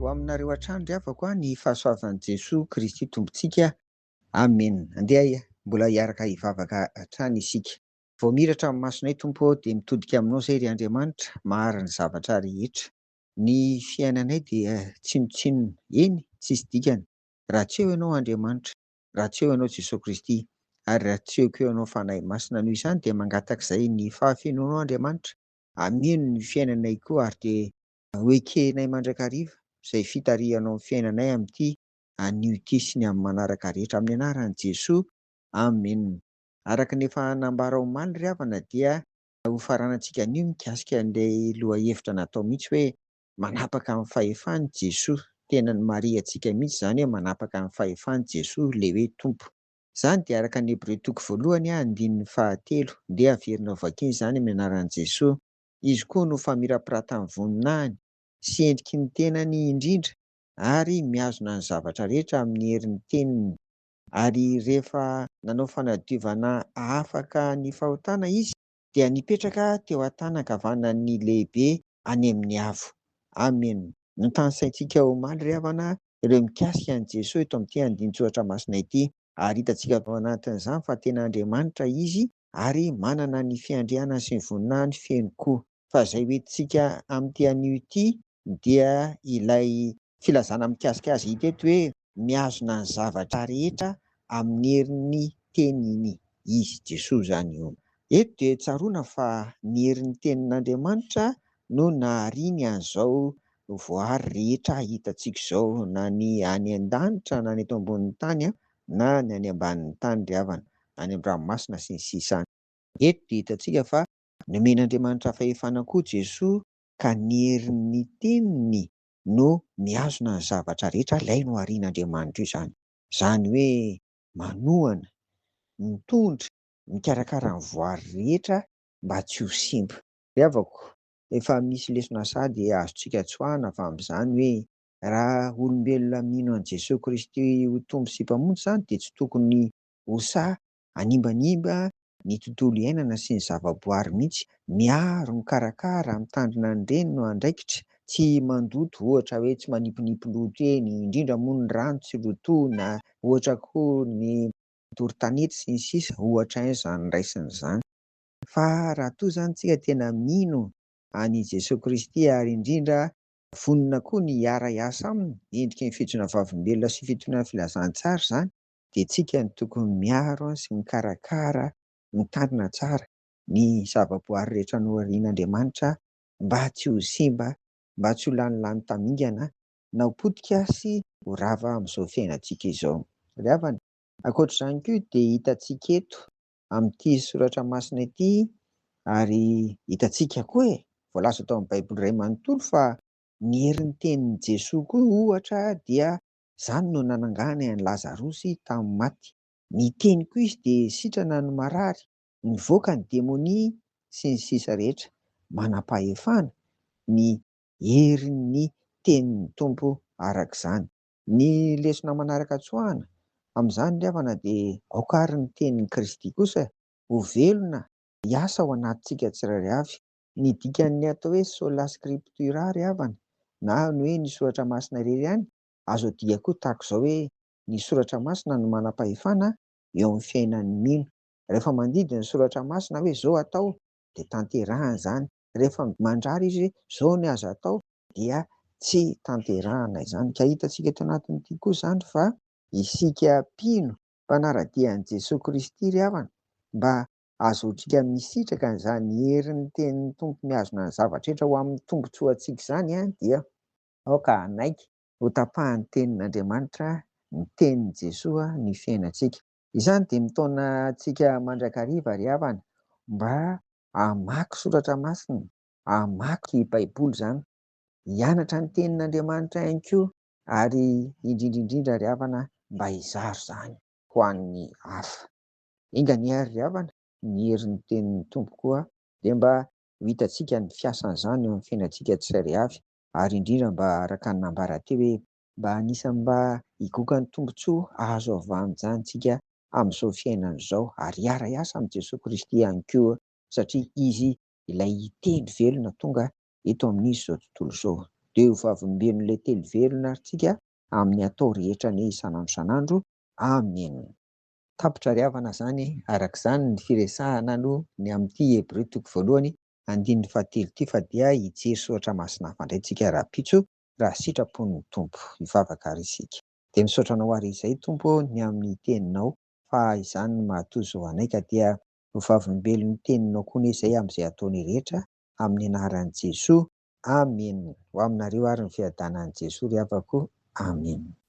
ho aminareo hatrany ry havako ny fahasoavan'i Jesoa Kristy Tompontsika. Amen. Andeha mbola hiaraka hivavaka hatrany isika. Vao miratra ny masonay Tompo dia mitodika aminao izay ry Andriamanitra, mahary ny zavatra rehetra. Ny fiainanay dia tsinotsinona, eny tsisy dikany. Raha tsy eo ianao Andriamanitra, raha tsy eo ianao Jesoa Kristy, ary raha tsy eo koa ianao fanahy masina, noho izany dia mangatak'izay ny fahafenonao Andriamanitra. Ameno ny fiainanay koa ary dia hoekenay mandrakariva izay fitarihanao amin'ny fiainanay amin'ity anio ity sy ny amin'ny manaraka rehetra amin'ny anaran'i Jesoa. Amen. Araka ny efa nambara omaly ry havana dia ho faranantsika anio mikasika an'ilay lohahevitra natao mihitsy hoe manapaka amin'ny fahefany Jesoa. Tena ny mariantsika mihitsy izany hoe manapaka amin'ny fahefany Jesoa ilay hoe Tompo. Izany dia araka ny Hebreo toko voalohany andininy 7 dia averina vakiana izany amin'ny anaran'i Jesoa. Izy koa no famirapiratany voninahiny sy endriky ny tenany indrindra ary mihazona ny zavatra rehetra amin'ny herin'ny teniny. Ary rehefa nanao fanadiovana afaka ny fahotana izy dia nipetraka teo an-tànan-kavanan'ny lehibe any amin'ny avo. Amen. Ny tany saintsika omaly ry havana ireo mikasika an'i Jesoa eto amin'ity andinin-tsoratra masina ity, ary hitantsika ao anatin'izany fa tena Andriamanitra izy ary manana ny fiandrianana sy ny voninahiny feno koa. Fa izay hoentintsika amin'ity anio ity dia ilay filazana mikasika azy hita eto hoe mihazona ny zavatra rehetra amin'ny herin'ny teniny, izy Jesoa izany io. Eto dia tsaroana fa ny herin'ny tenin'Andriamanitra no nahariany an'izao voary rehetra hitantsika izao, na ny any an-danitra na ny eto ambonin'ny tany na ny any ambanin'ny tany ry havana, any an-dranomasina sy ny sisa any. Eto dia hitantsika fa nomen'Andriamanitra fahefana koa Jesoa ka ny herin'ny teniny no mihazona ny zavatra rehetra ilay no harian'Andriamanitra io izany. Izany hoe manohana, mitondra, mikarakara ny voary rehetra mba tsy ho simba. Ry havako, efa misy lesona sady azontsika tsoahana avy amin'izany hoe raha olombelona mino an'i Jesoa Kristy ho Tompo sy Mpamonjy izany dia tsy tokony ho animbanimba ny tontolo iainana sy ny zavaboary mihitsy. Miaro, mikarakara, mitandrina ny reny no andraikitra, tsy mandoto ohatra hoe tsy manipinipy loto eny, indrindra moa ny rano tsy lotoina, ohatra koa ny toron-tanety sy ny sisa, ohatra izany raisiny izany. Fa raha toa izany tsika tena mino an'i Jesoa Kristy ary indrindra vonona koa ny hiara-hiasa aminy, endriky ny fihetsona vavolombelona sy fitonoana filazantsara izany, dia tsika no tokony miaro sy mikarakara, mitandrina tsara ny zavaboary rehetra noharian'Andriamanitra mba tsy ho simba, mba tsy ho lanilany tamingana na ho potika sy ho rava amin'izao fiainantsika izao. Ry havana, ankoatr'izany koa dia hitantsika eto amin'ity soratra masina ity, ary hitantsika koa voalaza tao amin'ny Baiboly iray manontolo fa ny herin'ny tenin'i Jesoa koa ohatra dia izany no nanangana an'i Lazarosy tamin'ny maty. Ny teny koa izy dia sitrana ny marary, nivoaka ny demonia sy ny sisa rehetra. Manam-pahefana ny herin'ny tenin'ny Tompo arak'izany. Ny lesona manaraka tsoahana amin'izany ry havana dia aokarin'ny tenin'i Kristy kosa ho velona hiasa ao anatintsika tsirairay avy. Ny dikan'ny atao hoe sola scriptura ry havana, na ny hoe ny soratra masina irery ihany, azo adika koa tahaka izao hoe ny soratra masina no manam-pahefana eo amin'ny fiainan'ny mino. Rehefa mandidy ny soratra masina hoe izao atao dia tanterahina izany, rehefa mandrary izy hoe izao ny azo atao dia tsy tanterahina izany. Ka hitantsika eto anatin'ity koa izany fa isika mpino mpanara-dian'i Jesoa Kristy ry havana, mba azotsika misitraka izany herin'ny tenin'ny Tompo mihazona ny zavatra rehetra ho amin'ny tombotsoa antsika izany dia aoka hanaiky ho tapahan'ny tenin'Andriamanitra, ny tenin'i Jesoa ny fiainantsika. Izany dia mitaona antsika mandrakariva ry havana mba hamaky soratra masina, hamaky Baiboly izany, hianatra ny tenin'Andriamanitra ihany koa, ary indrindra indrindra ry havana mba hizaro izany ho an'ny hafa. Engany ary ry havana, ny herin'ny tenin'ny Tompo koa dia mba ho hitantsika ny fiasan'izany eo amin'ny fiainantsika tsirairay avy, ary indrindra mba araka ny nambara teo hoe mba anisany mba higoaka ny tombotsoa azo avy amin'izany tsika amin'izao fiainana izao, ary hiara-hiasa amin'i Jesoa Kristy ihany koa, satria izy ilay teny velona tonga eto amin'izy izao tontolo izao. Dia ho vavim-ben'ilay telo velona antsika amin'ny atao rehetra ny isan'andro isan'andro. Amen. Tapitra ry havana izany, arak'izany ny firesahana no ny amin'ity Hebreo toko voalohany andininy fahatelo ity, fa dia hijery soratra masina hafa indray tsika rahampitso raha sitrapon'ny Tompo hivavaka ary isika. Dia misaotra anao ary izay Tompo ny amin'ny teninao, fa izany no mahatozo anay ka dia ho vavim-belon'ny teninao koa izay amin'izay ataony rehetra amin'ny anaran'i Jesoa. Amen. Ho aminareo ary ny fiadanan'i Jesoa ry havako. Amen.